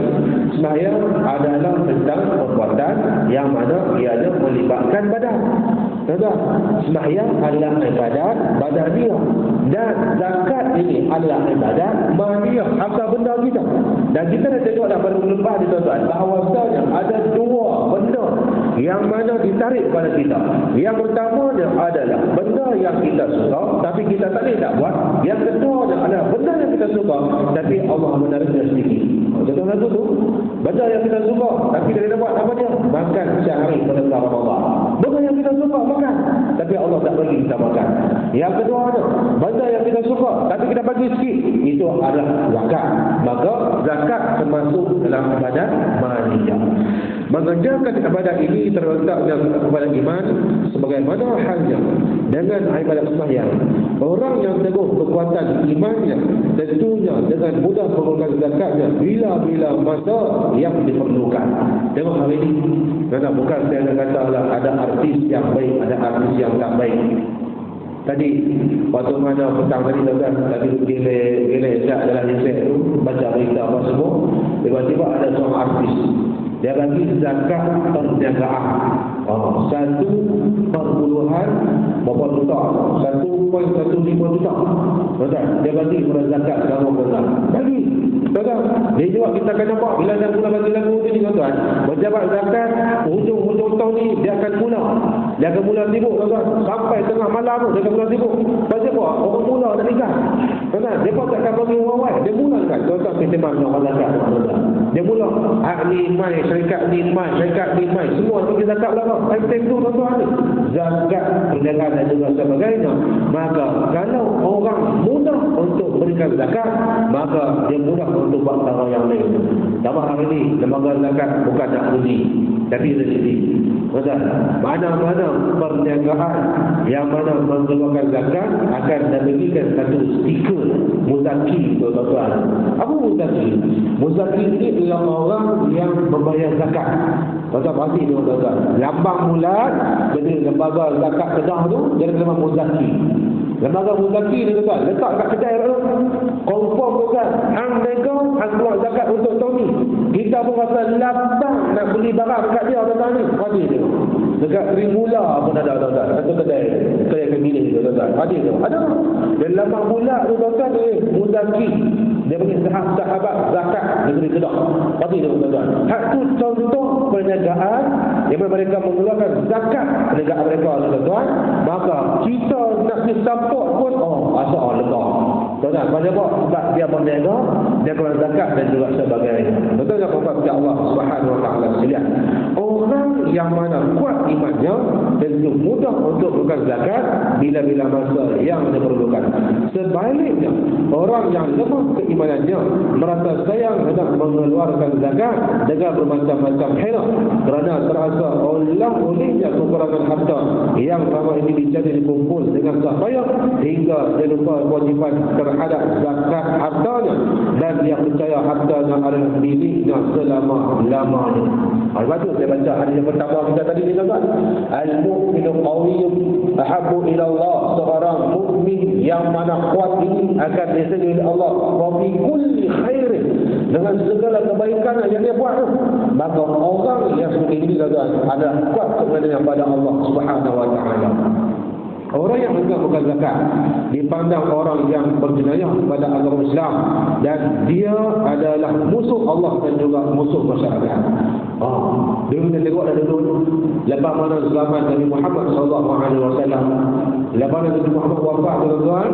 sembahyang adalah tentang perbuatan yang mana ianya melibatkan badan. Tuan-tuan, sembahyang adalah ibadat badaniah, dan zakat ini adalah ibadat maliyah, harta benda kita. Dan kita dah tengok dah pada lepas ni tuan-tuan, bahawasanya ada dua benda yang mana ditarik pada kita. Yang pertamanya adalah benda yang kita suka tapi kita tak boleh nak buat. Yang kedua adalah benda yang kita suka tapi Allah menariknya sedikit. Contoh lagu tu, benda yang kita suka tapi kita tak buat, apa dia? Makan sehari pada bulan Ramadan. Benda yang kita suka makan tapi Allah tak bagi kita makan. Yang kedua ada benda yang kita suka tapi kita bagi sikit, itu adalah zakat. Maka zakat termasuk dalam ibadat maliyah. Mengerjakan ibadat ini terletaknya kepada iman, sebagaimana halnya dengan ibadat sembahyang. Orang yang teguh kekuatan imannya tentunya dengan mudah mengeluarkan zakatnya bila-bila masa yang diperlukan. Tengok hari ini, karena bukan saya nak katalah ada artis yang baik, ada artis yang tak baik. Tadi waktu mana petang tadi tuan-tuan, tadi gila adalah Yusuf tu baca berita apa semua, tiba-tiba ada seorang artis dia bagi zakat perniagaan 1/4 berapa juta, 1.15 juta. Tuan-tuan, dia bagi pada zakat selama bulan. Bagi. Tuan-tuan, dia juga kita akan nampak bila dia mula bagi lagu ni tuan-tuan. Berjabat zakat, hujung tahun ni dia akan mula. Dia akan mula sibuk tuan-tuan. Sampai tengah malam tu dia akan mula sibuk. Pasal apa? Orang mula nak nikah. Tuan-tuan, dia pun takkan bagi orang-orang. Dia mula kan. Tuan-tuan, kita mana orang zakat. Dia mula. Hak ni mai, syarikat ni mai, semua bagi zakat lah. Time tu tuan-tuan ni. Zakat, perniagaan dan juga sebagainya. Maka kalau orang mudah untuk berikan zakat, maka dia mudah untuk buat cara yang lain. Tambah hari ini lembaga zakat bukan nak uji, tapi rezeki. Mana-mana perniagaan yang mana mengeluarkan zakat akan diberikan satu stiker muzaki, tuan-tuan. Apa muzaki? Muzaki ini adalah orang yang membayar zakat. Tuan-tuan pasti tu tuan-tuan. Lambang bulat jadi lembaga zakat Kedah tu jadi lambang Muzaki. Lembaga Muzaki ni tuan-tuan letak kat kedai tu. Confirm tuan-tuan. Hang nego, hang keluar zakat untuk tahun ni. Kita pun rasa lapang nak beli barang dekat dia tuan-tuan ni. Pasti tu. Dekat Trimula pun ada tuan-tuan. Satu kedai kemilih tu tuan-tuan. Ada tu. Ada. Dan lambang bulat tu tuan-tuan ni Muzaki. Dia panggil sahabat zakat negeri Kedah. Pasti tu tuan-tuan. Hak tu contoh perniagaan yang mereka mengeluarkan zakat perniagaan mereka tuan-tuan. Maka kita nak support pun asal lega. Tuan-tuan, kenapa? Sebab dia berniaga, dia keluar zakat dan juga sebagainya. Betul tak puan kepada Allah Subhanahu wa taala sekalian? Orang yang mana kuat imannya tentu mudah untuk mengeluarkan zakat bila-bila masa yang diperlukan. Sebaliknya, orang yang lemah keimanannya merasa sayang hendak mengeluarkan zakat dengan bermacam-macam hela kerana terasa olehnya kekurangan harta yang selama ini dijadi dikumpul dengan susah payah hingga dia lupa kewajipan terhadap zakat hartanya dan dia percaya hartanya adalah miliknya selama-lamanya. Sebab tu saya baca hadis yang pertama kita tadi ni tuan-tuan. Al-mu'minu qawiyyun ahabbu ila Allah. Seorang mukmin yang mana kuat ini akan disenangi oleh Allah. Wa fi kulli khairin, dengan segala kebaikan yang dia buat. Maka orang yang seperti ini tuan-tuan adalah kuat kepada Allah Subhanahu wa taala. Orang yang mengeluarkan zakat dipandang orang yang berjenayah pada agama Islam dan dia adalah musuh Allah dan juga musuh masyarakat. Dia kita tengok dah dulu lepas mana zaman Nabi Muhammad SAW, lepas mana Nabi Muhammad wafat tuan-tuan,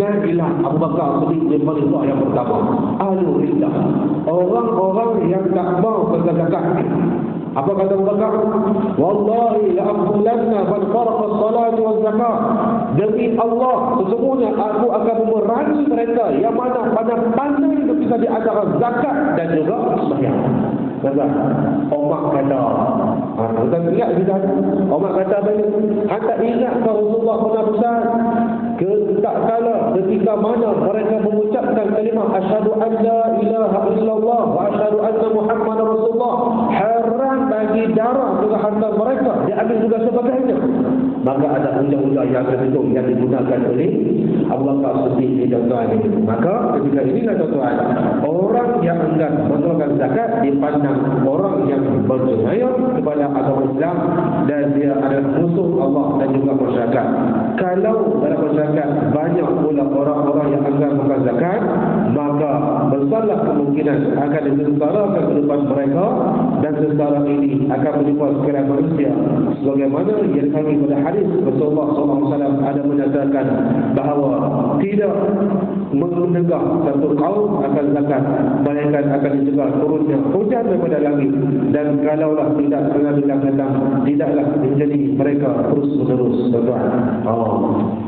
naiklah Abu Bakar Siddiq bin Khalifah yang pertama. Ahlul Riddah, orang-orang yang tak mau mengeluarkan zakat. Apa kata Abu Bakar? Wallahi la'aqulanna man faraqa as-salat wa zakat. Demi Allah, sesungguhnya aku akan memerangi mereka yang mana pandai untuk bisa diantara zakat dan juga sembahyang. Omar kata, kita ingat kita Omar kata apa ni? Tak ingat Rasulullah pernah pesan tak kala ketika mana mereka mengucapkan kalimah asyhadu an la ilaha illallah wa asyhadu anna Muhammadar Rasulullah, haram bagi darah juga harta mereka diambil juga sebagainya. Maka ada undang-undang yang tertentu yang digunakan oleh Abu Bakar Siddiq di tuan-tuan ini. Maka ketika inilah tuan-tuan, orang yang enggan mengeluarkan zakat dipandang orang yang berjenayah kepada agama Islam dan dia adalah musuh Allah dan juga masyarakat. Kalau dalam masyarakat banyak pula orang-orang yang enggan mengeluarkan zakat, maka besarlah kemungkinan akan disesarakan kehidupan mereka dan sesara ini akan menimpa sekalian manusia. Sebagaimana yang kami pada hadis Rasulullah SAW ada menyatakan bahawa tidak menegak satu kaum akan zakat, melainkan akan dicegah turunnya hujan daripada langit, dan kalaulah tidak kena datang, tidaklah menjadi mereka terus menerus tuan-tuan.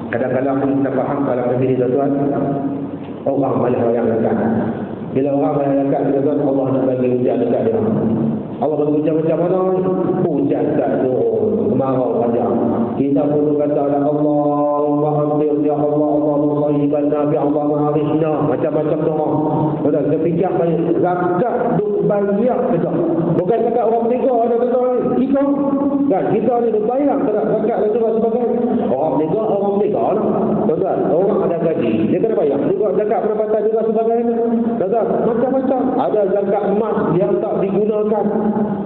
Kadang-kadang kita faham kalau begini tuan-tuan, orang malah yang zakat. Bila orang malah zakat tuan-tuan, Allah nak bagi hujan dekat dia. Allah bagi hujan macam mana? Hujan tak turun, kemarau panjang. Kita pun kata Allahumma amtir ya Allah, Allahumma sayyiban nabi, Allahumma arishna, macam-macam doa. Betul, kita fikir banyak zakat duk banyak saja. Bukan zakat orang menega ada tuan-tuan. Kita ni duk bayar tak zakat dan juga sebagainya. Orang menega lah. Tuan-tuan, orang ada gaji, dia kena bayar. Juga zakat pendapatan juga sebagainya. Tuan-tuan, macam-macam. Ada zakat emas yang tak digunakan.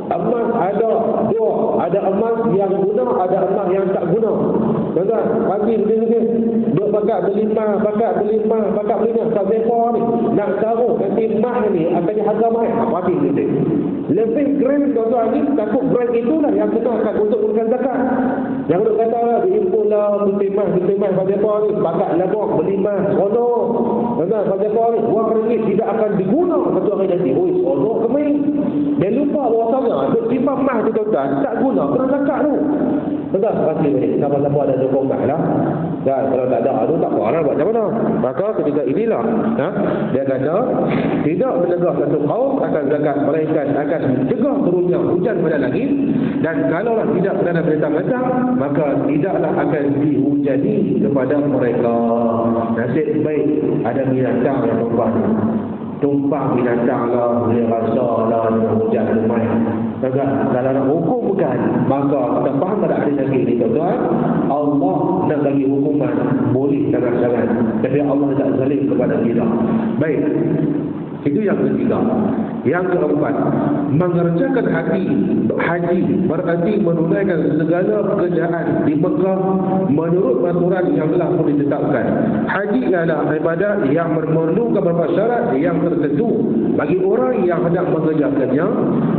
Emas ada dua, ada emas yang guna, ada emas yang tak guna. Tuan-tuan, pagi begini duk pakat beli emas, tak sepa ni nak taruh nanti emas ni akan harga mahal. Pagi begini lebih grand tuan-tuan ni, takut grand itulah yang kenakan untuk menggunakan zakat. Yang duk kata lah diimpun lah putih emas tak sepa ni, pakat labok beli emas sono. Tuan-tuan, tak sepa ni wang ringgit tidak akan diguna satu hari nanti. Sono kemih. Dia lupa bahawasanya duk simpan emas tu tuan-tuan tak guna kena zakat tu. Tuan-tuan, pasti ni siapa-siapa ada jokong emas lah. Dan kalau tak ada tu tak apa lah, buat macam mana. Maka ketika inilah dia kata tidak menegah satu kaum akan zakat, melainkan akan mencegah turunnya hujan pada langit, dan kalaulah tidak kerana binatang-binatang maka tidaklah akan dihujani kepada mereka. Nasib baik ada binatang yang tumpang binatang lah, dia rasa lah hujan lumayan. Kalau nak hukumkan, maka kita faham pada hadis lagi ni tuan-tuan, Allah nak bagi hukuman boleh sangat-sangat, tapi Allah tak zalim kepada kita. Baik, itu yang ketiga. Yang keempat, mengerjakan haji berarti menunaikan segala pekerjaan di Mekah menurut peraturan yang telah pun ditetapkan. Haji adalah ibadat yang memerlukan beberapa syarat yang tertentu bagi orang yang hendak mengerjakannya.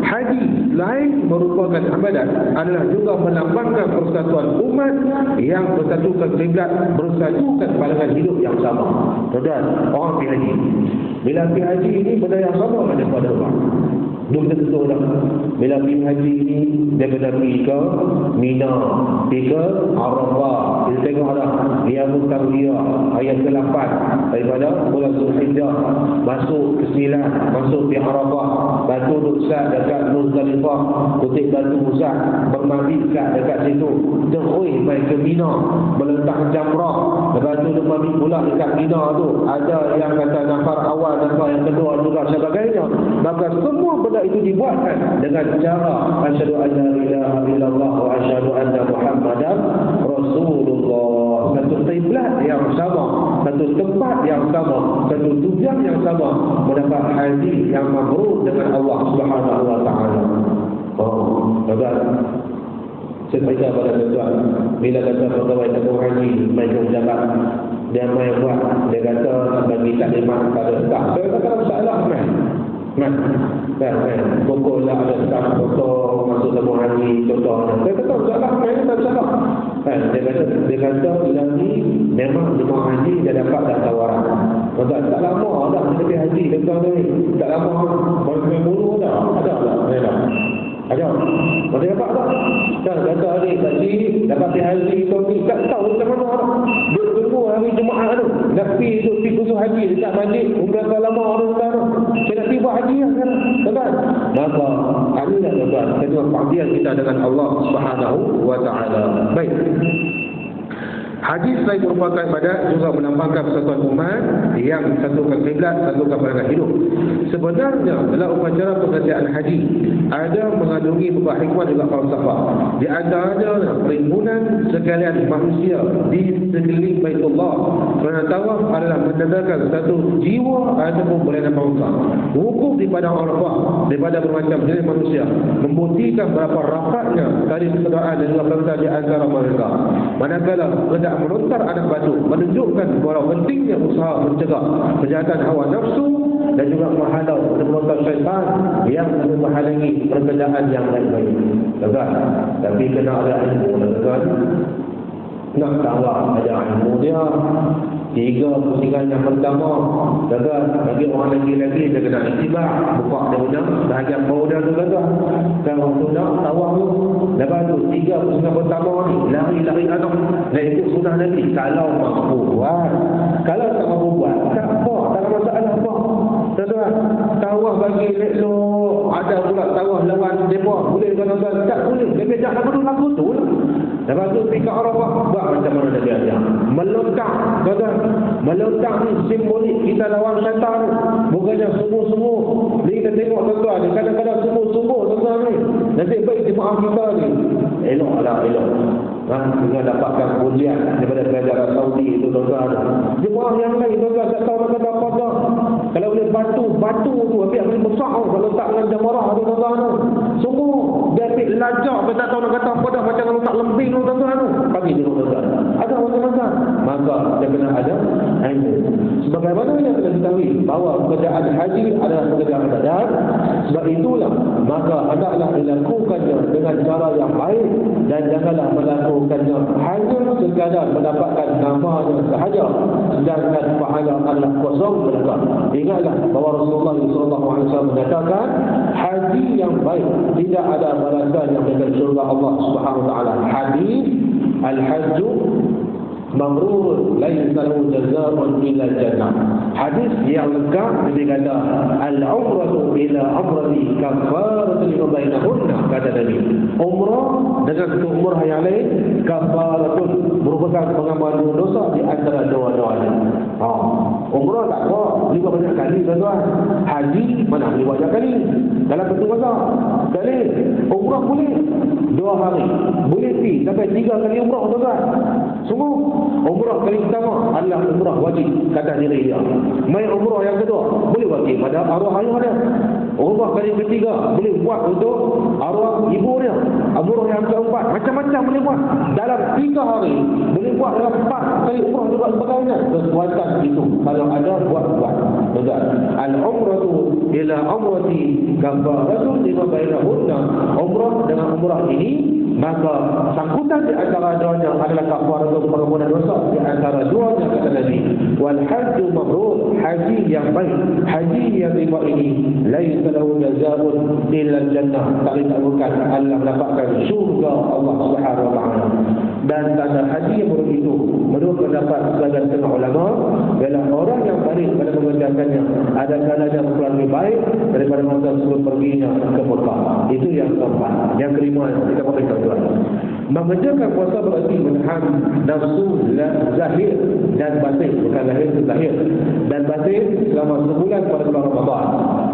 Haji lain merupakan ibadat adalah juga melambangkan persatuan umat yang bersatukan kiblat, bersatukan pandangan hidup yang sama. Tuan-tuan, orang pergi haji, bila pergi haji ini benda yang sama daripada orang. Belum tentu dah. Bila pergi haji ini, dia kena pergi ke Mina, pergi ke Arafah. Kita tengok dah, dia Tarwiyah ayat ke-8 daripada bulan Zulhijjah, masuk ke 9, masuk di Arafah, batu Nuksat dekat Muzdalifah, kutip batu Musa, bermandi dekat situ, terus main ke Mina, meletak jamrah. Lepas tu dia mandi pula dekat Mina tu. Ada yang kata nafar awal, nafar yang kedua juga sebagainya. Maka semua benda itu dibuatkan dengan cara asyhadu an la ilaha illallah wa asyhadu anna Muhammadan Rasulullah. Satu kiblat yang sama, satu tempat yang sama, satu tujuan yang sama, mendapat haji yang mabrur dengan Allah Subhanahu wa taala. Tuan-tuan, saya beritahu pada tuan-tuan, bila kata pegawai tabung haji main ke pejabat, dia main buat, dia kata bagi taklimat pada staf. Saya kata salah main. Pokok lah ada staf foto masuk tabung haji contohnya. Saya kata salah main, tak salah. Dia kata bila ni memang jemaah haji dia dapat dah tawaran. Tuan-tuan, tak lama dah pergi haji tuan-tuan ni. Tak lama baru main mulu dah. Ada dah. Ada. Mana dapat tak? Kan kata ni tadi dapat pergi haji tu tak tahu macam mana dah. Dia tunggu hari Jumaat tu. Nak pergi khusus haji dekat masjid. Berapa lama orang dah tu. Saya nak pergi buat haji lah sekarang. Tuan-tuan. Maka hari dah tuan-tuan. Kedua panggilan kita dengan Allah Subhanahu wa taala. Baik. Haji selain merupakan ibadat juga melambangkan persatuan umat yang satukan kiblat, satukan pandangan hidup. Sebenarnya dalam upacara pengerjaan haji ada mengandungi beberapa hikmah juga falsafah. Di antaranya perhimpunan sekalian manusia di sekeliling Baitullah. Kerana tawaf adalah menandakan satu jiwa ataupun berlainan bangsa. Wukuf di padang Arafah daripada bermacam jenis manusia membuktikan berapa rapatnya tali persaudaraan dan juga bangsa di antara mereka. Manakala hendak melontar anak batu menunjukkan bahawa pentingnya usaha mencegah kejahatan hawa nafsu dan juga menghalau dan melontar syaitan yang menghalangi pekerjaan yang baik-baik. Tuan-tuan, tapi kena ada ilmu, tuan-tuan. Nak tawaf ada ilmu dia. 3 pusingan yang pertama, tuan-tuan, bagi orang lelaki dia kena itibak, buka dia punya bahagian bawah dia tu, tuan-tuan. Kalau sudah tawaf tu, lepas tu 3 pusingan pertama ni lari-lari anak nak ikut sunnah Nabi. Kalau mampu buat, kalau tak mampu buat, tak apa, tak ada masalah apa. Tuan-tuan, tawaf bagi elok, ada pula tawaf lawan mereka, boleh tuan-tuan? Tak boleh. Lebih jangan laku tu lah. Lepas tu pergi ke Arafah, buat macam mana Nabi ajar. Melontar, tuan-tuan. Melontar ni simbolik kita lawan syaitan. Bukannya sungguh-sungguh. Ni kita tengok tuan-tuan ni, kadang-kadang sungguh-sungguh tuan-tuan ni. Nanti baik jemaah kita ni. Elok lah, elok. Dengan dapatkan pujian daripada kerajaan Saudi itu, tuan-tuan. Jemaah yang lain, tuan-tuan, tak tahu nak kata apa dah. Kalau boleh batu tu, habis boleh besar kalau tak dengan jamarah tu, tuan-tuan. Sungguh, dia ambil lajak, dia tak tahu nak kata apa dah. Macam kalau tak lembing tu, tuan-tuan. Pagi tu, tuan-tuan. Ada macam-macam. Maka dia kena ada ilmu. Sebagaimana yang kita ketahui bahawa pekerjaan haji adalah pekerjaan ibadat, sebab itulah maka hendaklah dilakukannya dengan cara yang baik dan janganlah melakukannya hanya sekadar mendapatkan namanya sahaja, sedangkan pahala adalah kosong belaka. Ingatlah bahawa Rasulullah SAW menyatakan haji yang baik tidak ada balasan yang dekat surga Allah Subhanahu Wa Taala. Hadis al-hajju mabrur laisa lahu jazaa'un illa jannah. Hadis yang lengkap dia kata al-umratu ila umrati kafaratu lima bainahunna, kata Nabi. Umrah dengan satu umrah yang lain kafaratun, merupakan pengampunan dosa di antara dua-duanya. Umrah tak apa, boleh buat banyak kali, tuan-tuan. Haji mana boleh banyak kali dalam satu masa. Kali umrah boleh, 2 hari. Boleh pergi sampai 3 kali umrah tuan-tuan. Semua umrah kali pertama adalah umrah wajib kata diri dia. Mai umrah yang kedua boleh buat pada arwah ayah dia. Umrah kali ketiga boleh buat untuk arwah ibu dia. Umrah yang keempat macam-macam boleh buat. Dalam 3 hari boleh buat dalam 4 kali umrah juga sebagainya. Kekuatan itu kalau ada buat-buat. Betul. Al-umratu ila umrati kafaratun lima bainahunna. Umrah dengan umrah ini maka sangkutan di antara duanya adalah kafaratun pengampunan dosa di antara duanya kata Nabi. Wal hajju mabrur, haji yang baik, haji yang riba ini laisa lahu jazaa'un illa jannah. Tak bukan Allah mendapatkan syurga Allah Subhanahu wa taala. Dan tanda haji yang buruk itu menurut pendapat sebagian setengah ulama ialah orang yang balik pada mengerjakannya ada kalanya lebih baik daripada masa sebelum perginya ke Mekah. Itu yang keempat. Yang kelima kita pakai tuan. Mengerjakan puasa berarti menahan nafsu zahir dan batin, bukan lahir itu zahir dan batin selama sebulan pada bulan Ramadan.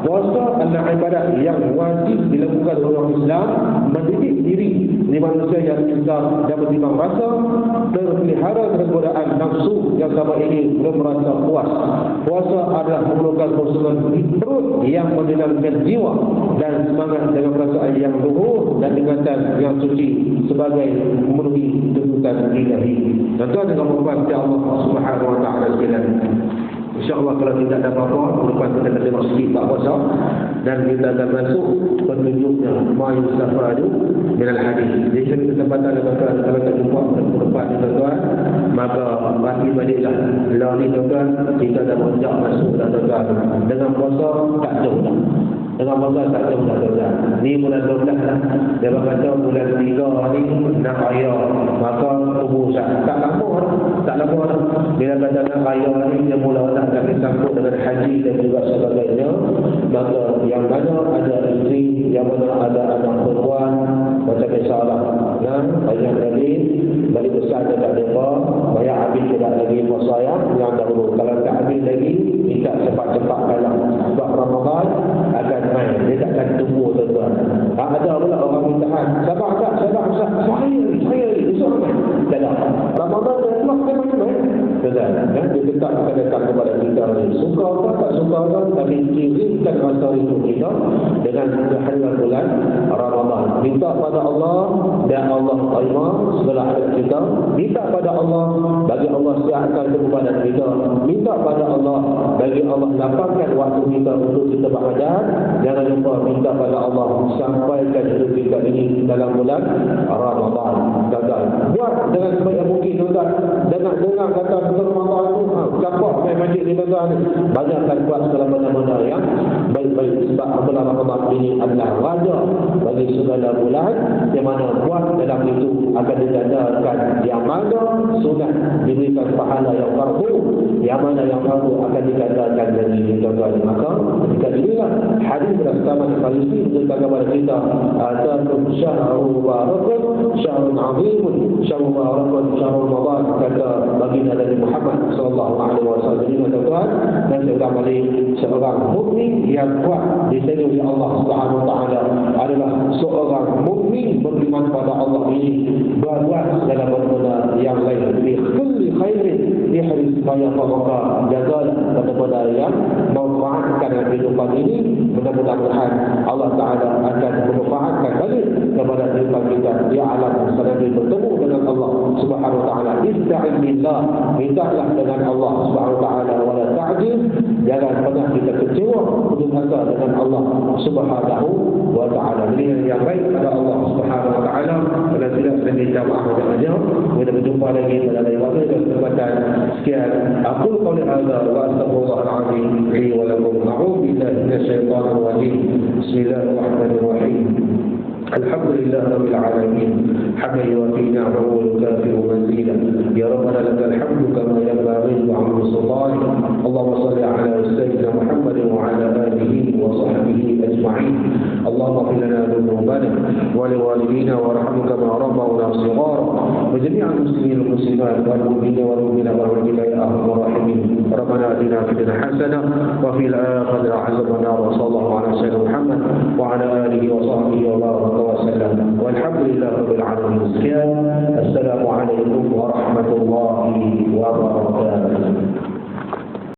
Puasa adalah ibadat yang wajib dilakukan oleh orang Islam, mendidik diri di manusia yang insaf dan bertimbang rasa terpelihara dari godaan nafsu yang selama ini belum merasa puas. Puasa adalah memerlukan konsumsi perut yang menenangkan jiwa dan semangat dengan perasaan yang luhur dan ingatan yang suci sebagai memenuhi tuntutan ilahi. Tuan-tuan dengan hormat Allah Subhanahu wa taala sekalian. InsyaAllah kalau tidak ada apa-apa, lepas kita tengok sikit tak puasa dan kita akan masuk petunjuknya ma'yusafadu minal hadis. Jadi saya kesempatan tuan-tuan kalau tak jumpa tempat ni tuan-tuan, maka baliklah lari tuan-tuan, kita dah menjak masuk dah tuan-tuan. Dengan puasa tak jauh dah. Dengan puasa tak jauh dah tuan-tuan. Ni bulan 12 dah. Dia kata bulan 3 ni nak raya, maka tubuh tak lama dah. Tak lama dah. Bila kata nak raya ni dia mula dah akan disambut dengan haji dan juga sebagainya. Maka yang mana ada isteri, yang mana ada anak perempuan, macam biasalah. Banyak lagi balik besar dia tak ada, banyak habis tidak lagi puasa yang dahulu. Kalau tak habis lagi, minta cepat-cepat dalam sebab Ramadan akan main, dia tak akan tunggu tuan-tuan. Ada pula orang mintaan, sabar tak, saya besok main. Tak ada. Ramadan dah keluar ke main-main. Dia tetap akan datang kepada kita ni. Suka apa tak suka apa, tapi kirimkan rasa itu kita dengan kehadiran bulan Ramadan. Minta pada Allah dan Allah terima segala hajat kita. Minta pada Allah bagi Allah sihatkan kebadan kita. Minta pada Allah bagi Allah lapangkan waktu kita untuk kita berhajat. Jangan lupa minta pada Allah sampaikan hidup kita ini dalam bulan Ramadan. Gagal. Buat dengan sebaik mungkin tuan-tuan. Dengar kata Ramadan itu campak main masjid ni tuan-tuan. Banyakkan buat segala benda-benda yang baik-baik. Sebab bulan Ramadan ini adalah raja bagi segala bulan, yang mana buat dalam itu akan digandakan. Yang mana sunat diberikan pahala yang fardu, yang mana yang fardu akan digandakan lagi tuan-tuan. Maka ketika inilah hadis bersama Al-Farisi menceritakan kepada kita atakum syahrul barakun syahrul azimun syahrul barakun syahrul Ramadan, kata baginda Nabi Muhammad sallallahu alaihi wasallam. Ini tuan-tuan, dan seorang mukmin yang kuat diseru oleh Allah Subhanahu wa taala adalah seorang mukmin beriman pada Allah ini berbuat segala benda yang lain bi kulli khairin ihris ma yafaqqa, jagalah benda-benda yang memanfaatkan kehidupan ini. Mudah-mudahan Allah Taala akan memanfaatkan balik kepada kehidupan kita di alam sana bertemu dengan Allah Subhanahu wa taala. Ista'in billah, mintalah dengan Allah Subhanahu wa taala, wala ta'jil, jangan pernah kita kecewa putus asa dengan Allah Subhanahu wa taala. Ini yang baik pada Allah Subhanahu wa taala. Pada tidak sedang jamaah saja. Kita berjumpa lagi pada lain waktu dan kesempatan. Sekian aku qauli hadza wa astaghfirullahal azim li wa lakum. A'udzu billahi minasyaitonir rajim. Bismillahirrahmanirrahim. الحمد لله رب العالمين حمدا يوافي نعمه ويكافئ منزله. يا ربنا لك الحمد كما ينبغي لعظيم سلطانك. اللهم صل على سيدنا محمد وعلى اله وصحبه اجمعين. اللهم اغفر لنا ذنوبنا ولوالدينا وارحمهم كما ربونا صغارا وجميع المسلمين والمسلمات والمؤمنين والمؤمنات برحمتك يا ارحم الراحمين ربنا اتنا في الدنيا حسنه وفي الاخره حسنه والنار وصلى الله على سيدنا محمد وعلى اله وصحبه وبارك وسلم والحمد لله رب العالمين. السلام عليكم ورحمه الله وبركاته.